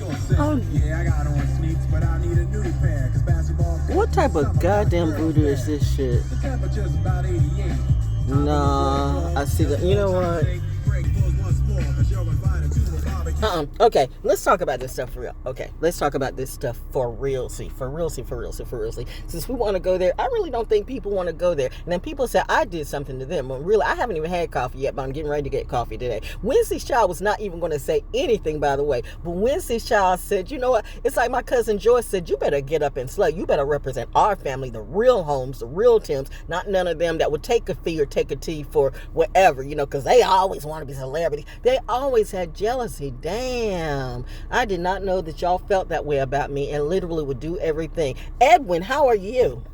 Oh, yeah, I got on sneaks, but I need a new pair. Cause basketball. What type of goddamn voodoo is this shit? The temperature's about 88. Nah, I see that. You know what? Okay, let's talk about this stuff for real. Okay, let's talk about this stuff for real. For real. Since we want to go there, I really don't think people want to go there. And then people say I did something to them. But really, I haven't even had coffee yet, but I'm getting ready to get coffee today. Wednesday's Child was not even going to say anything, by the way. But Wednesday's Child said, you know what? It's like my cousin Joyce said, you better get up and slay. You better represent our family, the real Holmes, the real Tims, not none of them that would take a fee or take a tea for whatever, because they always want to be celebrities. They always had jealousy. Damn, I did not know that y'all felt that way about me and literally would do everything. Edwin, how are you?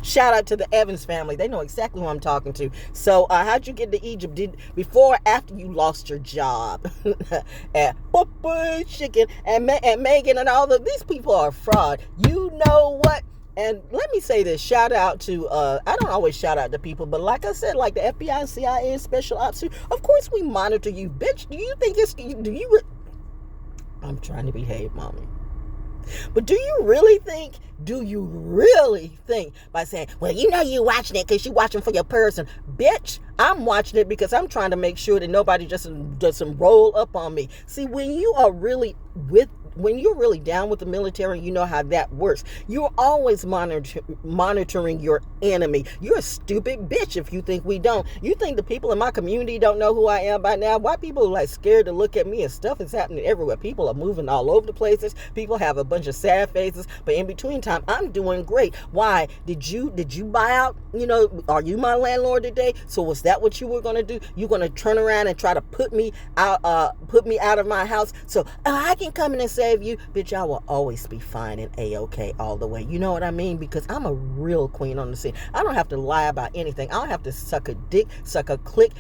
Shout out to the Evans family. They know exactly who I'm talking to. So how'd you get to Egypt? Before or after you lost your job? And Chicken and Megan and all of these people are fraud. You know what? And let me say this, shout out to, I don't always shout out to people, but like I said, like the FBI, CIA, and Special Ops, of course we monitor you, bitch. Do you think I'm trying to behave, mommy. But do you really think by saying, well, you're watching it because you're watching for your person? Bitch, I'm watching it because I'm trying to make sure that nobody just doesn't roll up on me. See, when you're really down with the military, you know how that works. You're always monitoring your enemy. You're a stupid bitch if you think we don't. You think the people in my community don't know who I am by now? Why people are scared to look at me, and stuff is happening everywhere. People are moving all over the places. People have a bunch of sad faces, but in between time, I'm doing great. Why? Did you buy out? Are you my landlord today? So was that what you were going to do? You're going to turn around and try to put me out of my house so I can come in and save you? Bitch, I will always be fine and A-OK all the way. You know what I mean? Because I'm a real queen on the scene. I don't have to lie about anything. I don't have to suck a dick, suck a click.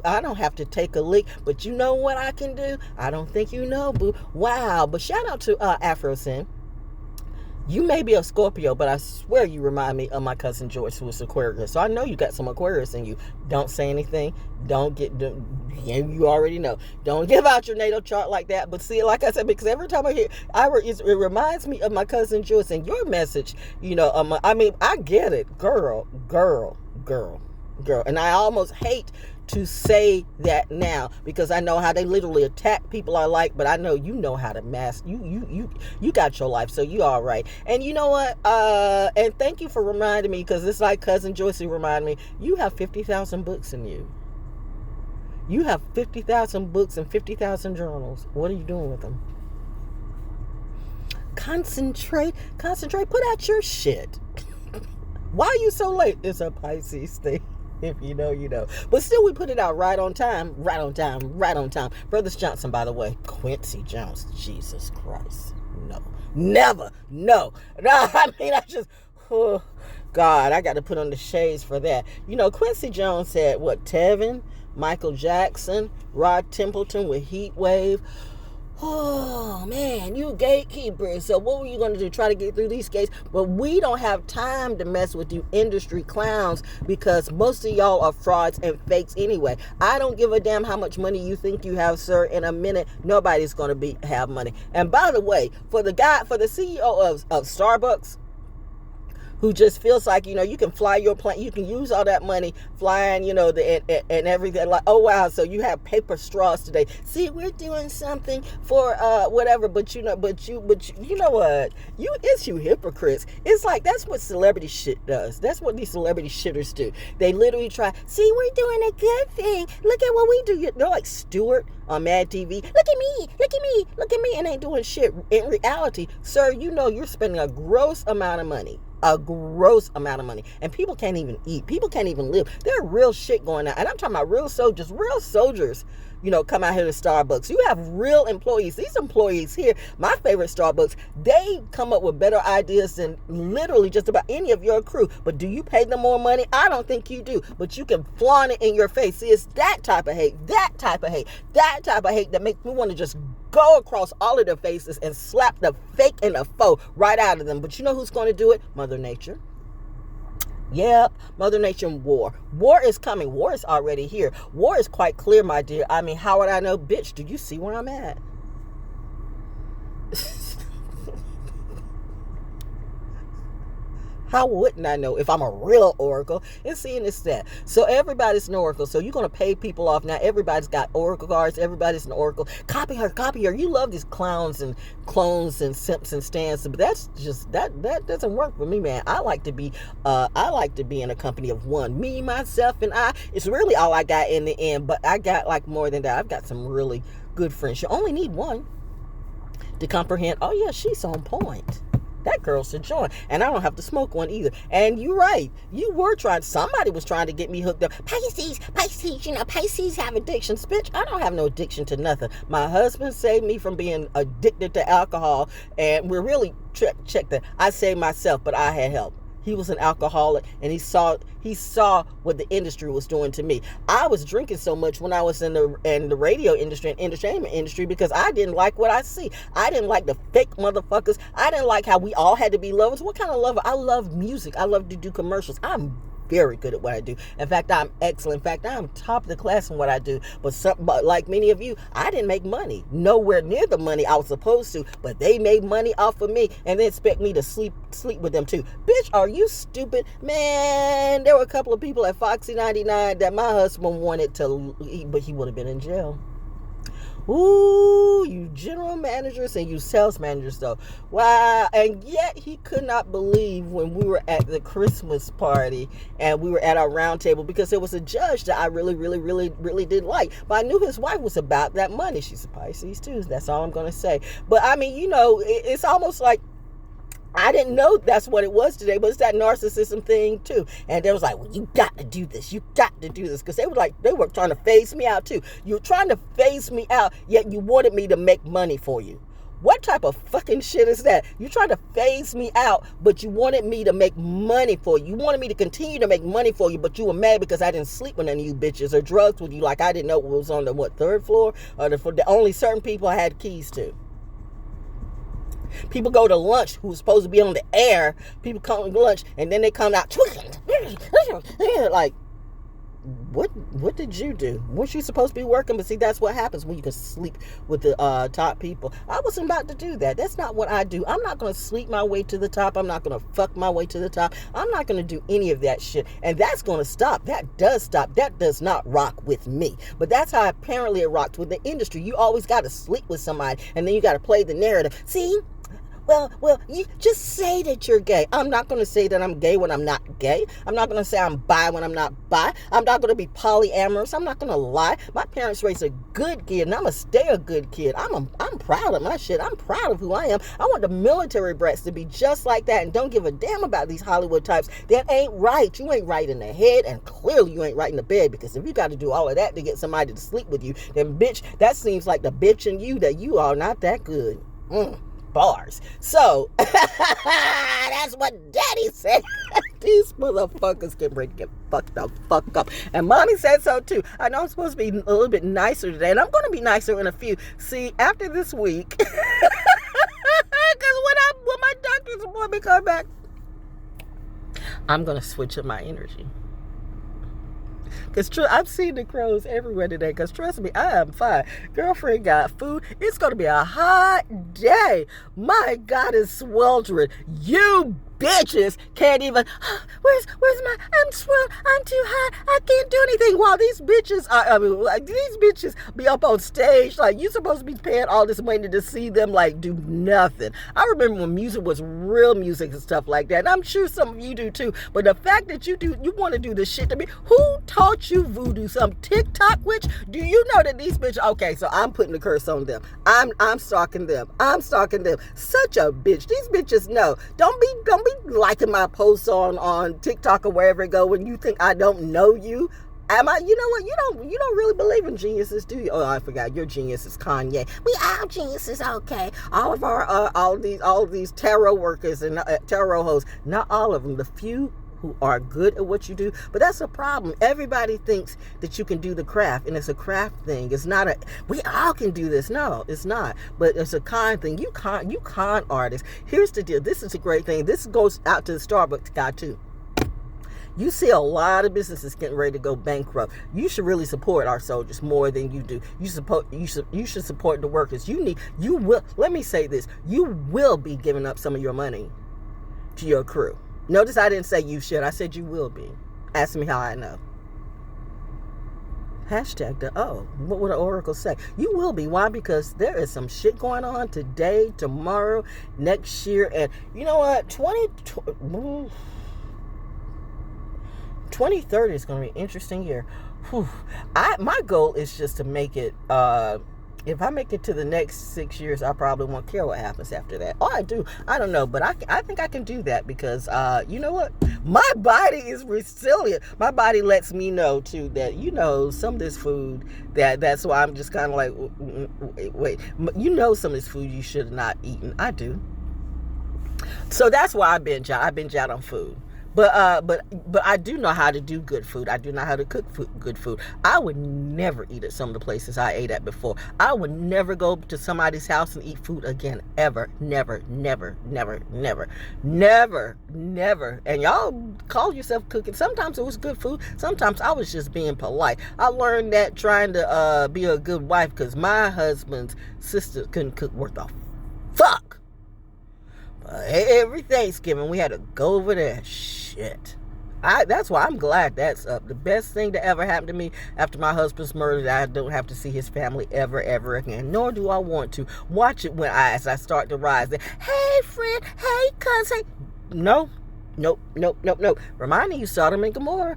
I don't have to take a lick. But you know what I can do? I don't think you know, boo. Wow. But shout out to AfroSyn. You may be a Scorpio, but I swear you remind me of my cousin George, who is Aquarius. So I know you got some Aquarius in you. Don't say anything. You already know. Don't give out your natal chart like that. But see, like I said, because every time I hear, it reminds me of my cousin George and your message. I get it, girl. And I almost hate to say that now because I know how they literally attack people I like, but I know you know how to mask. You got your life, so you all right. And you know what? And thank you for reminding me, because it's like cousin Joyce reminded me. You have 50,000 books in you. You have 50,000 books and 50,000 journals. What are you doing with them? Concentrate. Put out your shit. Why are you so late? It's a Pisces thing. If you know, you know. But still, we put it out right on time. Brothers Johnson, by the way. Quincy Jones. Jesus Christ. No. Never. No. Oh, God, I got to put on the shades for that. Quincy Jones said, Tevin, Michael Jackson, Rod Templeton with Heat Wave. Oh, man, you gatekeepers. So what were you going to do? Try to get through these gates? But we don't have time to mess with you industry clowns, because most of y'all are frauds and fakes anyway. I don't give a damn how much money you think you have, sir. In a minute, nobody's going to have money. And by the way, for the CEO of Starbucks, who just feels like, you can fly your plane, you can use all that money flying, and everything. Like, oh, wow, so you have paper straws today. See, we're doing something for whatever, but you know what? It's you hypocrites. It's like, that's what celebrity shit does. That's what these celebrity shitters do. They literally try, see, we're doing a good thing. Look at what we do. They're like Stewart on Mad TV. Look at me, and ain't doing shit. In reality, sir, you're spending a gross amount of money. And people can't even eat. People can't even live. There's real shit going on. And I'm talking about real soldiers, come out here to Starbucks. You have real employees. These employees here, my favorite Starbucks, they come up with better ideas than literally just about any of your crew. But do you pay them more money? I don't think you do. But you can flaunt it in your face. See, it's that type of hate that makes me want to just go across all of their faces and slap the fake and the faux right out of them. But you know who's going to do it? Mother Nature. Yep, Mother Nature and war. War is coming. War is already here. War is quite clear, my dear. How would I know? Bitch, do you see where I'm at? How wouldn't I know if I'm a real oracle? And seeing it's that. So everybody's an oracle. So you're going to pay people off. Now everybody's got oracle cards. Everybody's an oracle. Copy her, copy her. You love these clowns and clones and simps and stands. But that's just, that doesn't work for me, man. I like to be in a company of one. Me, myself, and I. It's really all I got in the end. But I got like more than that. I've got some really good friends. You only need one to comprehend. Oh yeah, she's on point. That girl should join. And I don't have to smoke one either. And you're right. Somebody was trying to get me hooked up. Pisces, Pisces have addictions. Bitch, I don't have no addiction to nothing. My husband saved me from being addicted to alcohol. And we're really, check that. I saved myself, but I had help. He was an alcoholic, and he saw what the industry was doing to me. I was drinking so much when I was in the radio industry and entertainment industry because I didn't like what I see. I didn't like the fake motherfuckers. I didn't like how we all had to be lovers. What kind of lover? I love music. I love to do commercials. I'm very good at what I do. In fact, I'm excellent. In fact, I'm top of the class in what I do. But like many of you, I didn't make money. Nowhere near the money I was supposed to. But they made money off of me and they expect me to sleep with them too. Bitch, are you stupid? Man, there were a couple of people at Foxy 99 that my husband wanted to, but he would have been in jail. Ooh, you general managers and you sales managers though. Wow. And yet he could not believe when we were at the Christmas party and we were at our round table because there was a judge that I really, really, really, really did like. But I knew his wife was about that money. She's a Pisces too. That's all I'm going to say. But I mean, it's almost like I didn't know that's what it was today, but it's that narcissism thing too. And they was like, well, you got to do this. You got to do this. Because they were trying to phase me out too. You were trying to phase me out, yet you wanted me to make money for you. What type of fucking shit is that? You trying to phase me out, but you wanted me to make money for you. You wanted me to continue to make money for you, but you were mad because I didn't sleep with any of you bitches or drugs with you like I didn't know what was on the, third floor? Or the only certain people I had keys to. People go to lunch who was supposed to be on the air. People come to lunch and then they come out like, what did you do? Weren't you supposed to be working? But see, that's what happens when you can sleep with the top people. I wasn't about to do that. That's not what I do. I'm not going to sleep my way to the top. I'm not going to fuck my way to the top. I'm not going to do any of that shit. And that's going to stop. That does stop. That does not rock with me. But that's how apparently it rocks with the industry. You always got to sleep with somebody and then you got to play the narrative. See? Well, you just say that you're gay. I'm not going to say that I'm gay when I'm not gay. I'm not going to say I'm bi when I'm not bi. I'm not going to be polyamorous. I'm not going to lie. My parents raised a good kid, and I'm going to stay a good kid. I'm proud of my shit. I'm proud of who I am. I want the military brats to be just like that and don't give a damn about these Hollywood types. That ain't right. You ain't right in the head, and clearly you ain't right in the bed, because if you got to do all of that to get somebody to sleep with you, then bitch, that seems like the bitch in you that you are not that good. Bars. So that's what Daddy said. These motherfuckers get ready to get fucked the fuck up. And Mommy said so too. I know I'm supposed to be a little bit nicer today, and I'm going to be nicer in a few. See, after this week, because when my doctor's appointment come back, I'm going to switch up my energy. Because I've seen the crows everywhere today. Because trust me, I am fine. Girlfriend got food. It's going to be a hot day. My God, it's sweltering. You bitches can't even, where's my, I'm swell, I'm too hot, I can't do anything. While these bitches be up on stage, like, you supposed to be paying all this money to see them, like, do nothing. I remember when music was real music and stuff like that, and I'm sure some of you do too, but the fact that you want to do this shit to me, who taught you voodoo? Some TikTok witch? Do you know that these bitches, okay, so I'm putting the curse on them. I'm stalking them. Such a bitch. These bitches know. Don't be liking my posts on TikTok or wherever it go when you think I don't know you. Am I? You know what? You don't really believe in geniuses, do you? Oh, I forgot. Your genius is Kanye. We all geniuses, okay? All of our all of these tarot workers and tarot hosts. Not all of them. The few who are good at what you do. But that's a problem. Everybody thinks that you can do the craft, and it's a craft thing. It's not we all can do this. No, it's not. But it's a con thing. You con artists. Here's the deal. This is a great thing. This goes out to the Starbucks guy too. You see a lot of businesses getting ready to go bankrupt. You should really support our soldiers more than you do. You should support the workers. Let me say this. You will be giving up some of your money to your crew. Notice I didn't say you should. I said you will be. Ask me how I know. Hashtag the O. What would the oracle say? You will be. Why? Because there is some shit going on today, tomorrow, next year. And you know what? 2030 is going to be an interesting year. Whew. My goal is just to make it, if I make it to the next 6 years, I probably won't care what happens after that. Oh, I do. I don't know. But I think I can do that because, you know what? My body is resilient. My body lets me know, too, that, some of this food, that's why I'm just kind of like, wait. Some of this food you should have not eaten. I do. So that's why I binge out. I binge out on food. But I do know how to do good food. I do know how to cook good food. I would never eat at some of the places I ate at before. I would never go to somebody's house and eat food again, ever. Never, never, never, never, never, never. And y'all call yourself cooking. Sometimes it was good food. Sometimes I was just being polite. I learned that trying to be a good wife because my husband's sister couldn't cook worth a fuck. Every Thanksgiving we had to go over there. Shit. That's why I'm glad that's up. The best thing that ever happened to me after my husband's murder, I don't have to see his family ever again. Nor do I want to. Watch it as I start to rise. Hey friend, hey cousin. No. Nope. Reminding you, Sodom and Gomorrah.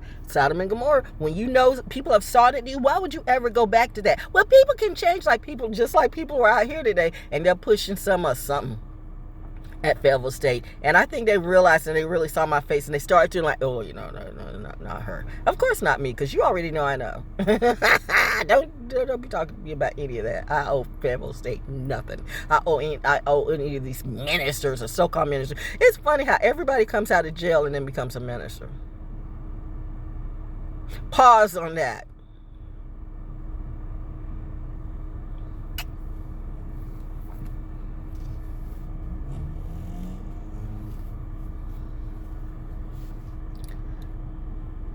When you know people have sodded you, why would you ever go back to that? Well, people can change just like people were out here today, and they're pushing something at Fayetteville State, and I think they realized and they really saw my face, and they started to like, oh, no, not her. Of course not me, because you already know I know. don't be talking to me about any of that. I owe Fayetteville State nothing. I owe any of these ministers or so-called ministers. It's funny how everybody comes out of jail and then becomes a minister. Pause on that.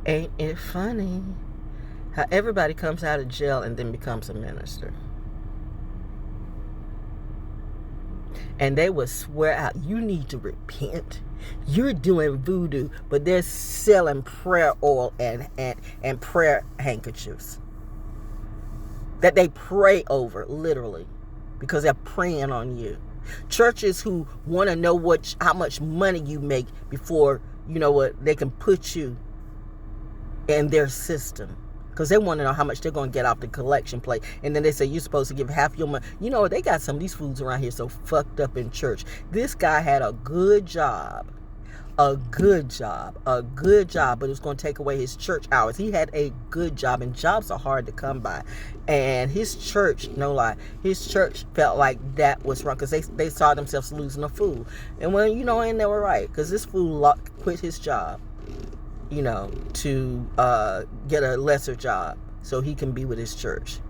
Ain't it funny how everybody comes out of jail and then becomes a minister? And they would swear out, you need to repent. You're doing voodoo, but they're selling prayer oil and prayer handkerchiefs that they pray over, literally, because they're praying on you. Churches who want to know how much money you make before, they can put you in their system, because they want to know how much they're going to get off the collection plate. And then they say you're supposed to give half your money. They got some of these foods around here so fucked up in church. This guy had a good job, but it was going to take away his church hours. He had a good job, and jobs are hard to come by. And his church, no lie, his church felt like that was wrong, because they saw themselves losing a fool. And and they were right, because this fool quit his job, to get a lesser job so he can be with his church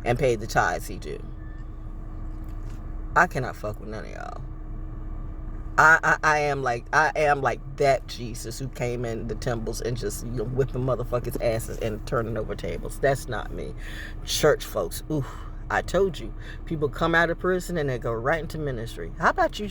and pay the tithes he do. I cannot fuck with none of y'all. I am like that Jesus who came in the temples and just whipping motherfuckers' asses and turning over tables. That's not me. Church folks, ooh, I told you, people come out of prison and they go right into ministry. How about you